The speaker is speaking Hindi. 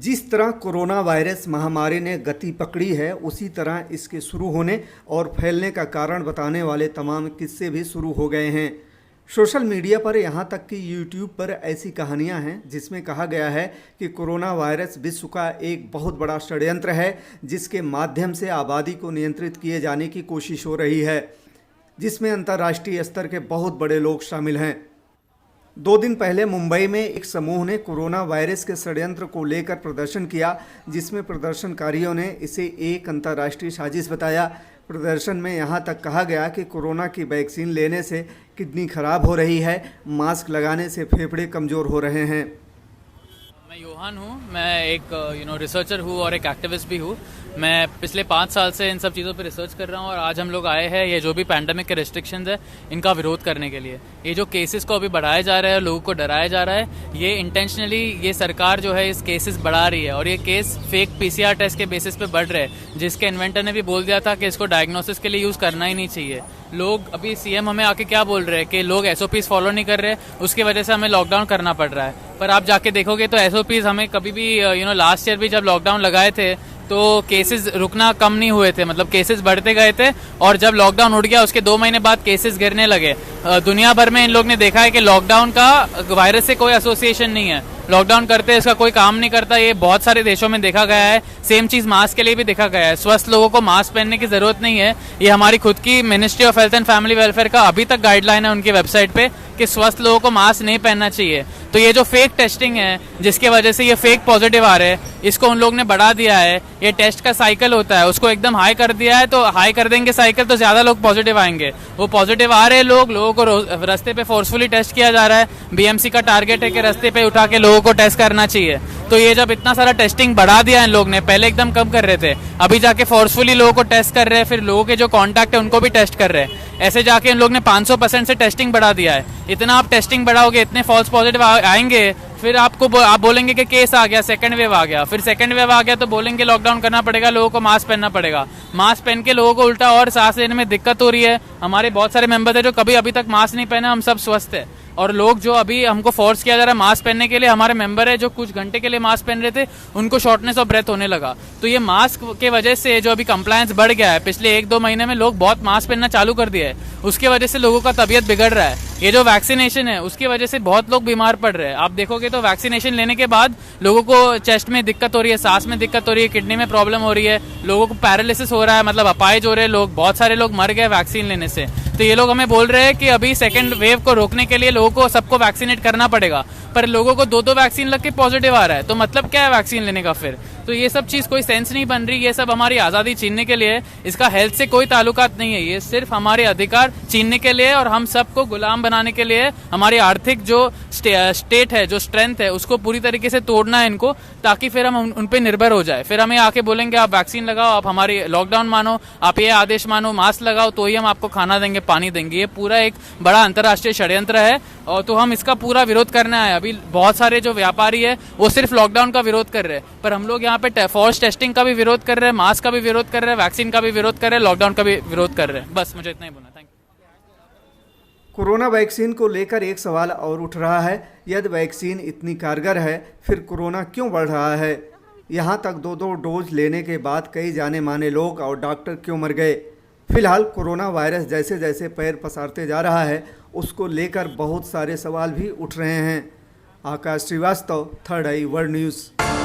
जिस तरह कोरोना वायरस महामारी ने गति पकड़ी है, उसी तरह इसके शुरू होने और फैलने का कारण बताने वाले तमाम किस्से भी शुरू हो गए हैं। सोशल मीडिया पर यहाँ तक कि यूट्यूब पर ऐसी कहानियाँ हैं जिसमें कहा गया है कि कोरोना वायरस विश्व का एक बहुत बड़ा षड्यंत्र है, जिसके माध्यम से आबादी को नियंत्रित किए जाने की कोशिश हो रही है, जिसमें अंतर्राष्ट्रीय स्तर के बहुत बड़े लोग शामिल हैं। 2 दिन पहले मुंबई में एक समूह ने कोरोना वायरस के षड्यंत्र को लेकर प्रदर्शन किया, जिसमें प्रदर्शनकारियों ने इसे एक अंतर्राष्ट्रीय साजिश बताया। प्रदर्शन में यहाँ तक कहा गया कि कोरोना की वैक्सीन लेने से किडनी खराब हो रही है, मास्क लगाने से फेफड़े कमज़ोर हो रहे हैं। मैं योहान हूँ। मैं एक रिसर्चर हूँ और एक एक्टिविस्ट भी हूँ। मैं पिछले 5 साल से इन सब चीज़ों पर रिसर्च कर रहा हूँ और आज हम लोग आए हैं ये जो भी पैंडेमिक के रिस्ट्रिक्शंस है इनका विरोध करने के लिए। ये जो केसेस को अभी बढ़ाया जा रहा है, लोगों को डराया जा रहा है, ये इंटेंशनली ये सरकार जो है इस केसेस बढ़ा रही है और ये केस फेक पीसीआर टेस्ट के बेसिस पे बढ़ रहे हैं, जिसके इन्वेंटर ने भी बोल दिया था कि इसको डायग्नोसिस के लिए यूज़ करना ही नहीं चाहिए। लोग अभी सीएम हमें आके क्या बोल रहे हैं कि लोग एसओपीज फॉलो नहीं कर रहे, उसकी वजह से हमें लॉकडाउन करना पड़ रहा है। पर आप जाके देखोगे तो एसओपीज हमें कभी भी लास्ट ईयर भी जब लॉकडाउन लगाए थे तो केसेस रुकना कम नहीं हुए थे, मतलब केसेस बढ़ते गए थे और जब लॉकडाउन उठ गया उसके 2 महीने बाद केसेस गिरने लगे। दुनिया भर में इन लोग ने देखा है कि लॉकडाउन का वायरस से कोई एसोसिएशन नहीं है, लॉकडाउन करते इसका कोई काम नहीं करता। ये बहुत सारे देशों में देखा गया है। सेम चीज मास्क के लिए भी देखा गया है। स्वस्थ लोगों को मास्क पहनने की जरूरत नहीं है, ये हमारी खुद की ministry of health and family welfare का अभी तक गाइडलाइन है उनकी वेबसाइट पे कि स्वस्थ लोगों को मास्क नहीं पहनना चाहिए। तो ये जो फेक टेस्टिंग है जिसके वजह से ये फेक पॉजिटिव आ रहे हैं, इसको उन लोग ने बढ़ा दिया है। ये टेस्ट का साइकिल होता है, उसको एकदम हाई कर दिया है, तो हाई कर देंगे साइकिल तो ज्यादा लोग पॉजिटिव आएंगे। वो पॉजिटिव आ रहे हैं लोगों को रास्ते पे फोर्सफुली टेस्ट किया जा रहा है। बीएमसी का टारगेट है कि रास्ते पे उठा के लोगों को टेस्ट करना चाहिए। तो ये जब इतना सारा टेस्टिंग बढ़ा दिया इन लोग ने, पहले एकदम कम कर रहे थे, अभी जाके फोर्सफुली लोगों को टेस्ट कर रहे हैं, फिर लोगों के जो कॉन्टैक्ट है उनको भी टेस्ट कर रहे हैं। ऐसे जाके इन लोग ने 500% से टेस्टिंग बढ़ा दिया है। इतना आप टेस्टिंग बढ़ाओगे, इतने फॉल्स पॉजिटिव आएंगे, फिर आप बोलेंगे कि केस आ गया, सेकंड वेव आ गया। फिर सेकंड वेव आ गया तो बोलेंगे लॉकडाउन करना पड़ेगा, लोगों को मास्क पहनना पड़ेगा। मास्क पहन के लोगों को उल्टा और सांस लेने में दिक्कत हो रही है। हमारे बहुत सारे मेंबर है जो कभी अभी तक मास्क नहीं पहने, हम सब स्वस्थ है। और लोग जो अभी हमको फोर्स किया जा रहा है मास्क पहनने के लिए, हमारे मेंबर है जो कुछ घंटे के लिए मास्क पहन रहे थे, उनको शॉर्टनेस ऑफ ब्रेथ होने लगा। तो ये मास्क के वजह से जो अभी कंप्लायंस बढ़ गया है, पिछले 1-2 महीने में लोग बहुत मास्क पहनना चालू कर दिया है, उसके वजह से लोगों का तबीयत बिगड़ रहा है। ये जो वैक्सीनेशन है उसकी वजह से बहुत लोग बीमार पड़ रहे हैं। आप देखोगे तो वैक्सीनेशन लेने के बाद लोगों को चेस्ट में दिक्कत हो रही है, सांस में दिक्कत हो रही है, किडनी में प्रॉब्लम हो रही है, लोगों को पैरालिसिस हो रहा है, मतलब अपाहिज हो रहे हैं लोग। बहुत सारे लोग मर गए वैक्सीन लेने से। तो ये लोग हमें बोल रहे हैं कि अभी सेकंड वेव को रोकने के लिए लोगों को सबको वैक्सीनेट करना पड़ेगा, पर लोगों को 2-2 वैक्सीन लग के पॉजिटिव आ रहा है। तो मतलब क्या है वैक्सीन लेने का फिर? तो ये सब चीज कोई सेंस नहीं बन रही। ये सब हमारी आजादी छीनने के लिए, इसका हेल्थ से कोई ताल्लुकात नहीं है। ये सिर्फ हमारे अधिकार छीनने के लिए और हम सबको गुलाम बनाने के लिए, हमारी आर्थिक जो स्टेट है, जो स्ट्रेंथ है, उसको पूरी तरीके से तोड़ना है इनको, ताकि फिर हम उन पे निर्भर हो जाए। फिर हमें आके बोलेंगे आप वैक्सीन लगाओ, आप हमारी लॉकडाउन मानो, आप ये आदेश मानो, मास्क लगाओ, तो ही हम आपको खाना देंगे, पानी देंगे। ये पूरा एक बड़ा अंतर्राष्ट्रीय षड्यंत्र है और तो हम इसका पूरा विरोध करना है। अभी बहुत सारे जो व्यापारी है वो सिर्फ लॉकडाउन का विरोध कर रहे हैं, पर हम लोग यहाँ पे फॉल्स टेस्टिंग का भी विरोध कर रहे हैं, मास्क का भी विरोध कर रहे हैं, वैक्सीन का भी विरोध कर रहे हैं, लॉकडाउन का भी विरोध कर रहे हैं। बस मुझे इतना ही बोलना। Thank you. कोरोना वैक्सीन को लेकर एक सवाल और उठ रहा है, यदि वैक्सीन इतनी कारगर है फिर कोरोना क्यों बढ़ रहा है? यहाँ तक 2-2 डोज लेने के बाद कई जाने माने लोग और डॉक्टर क्यों मर गए? फिलहाल कोरोना वायरस जैसे जैसे पैर पसारते जा रहा है, उसको लेकर बहुत सारे सवाल भी उठ रहे हैं। आकाश श्रीवास्तव, थर्ड आई वर्ल्ड न्यूज़।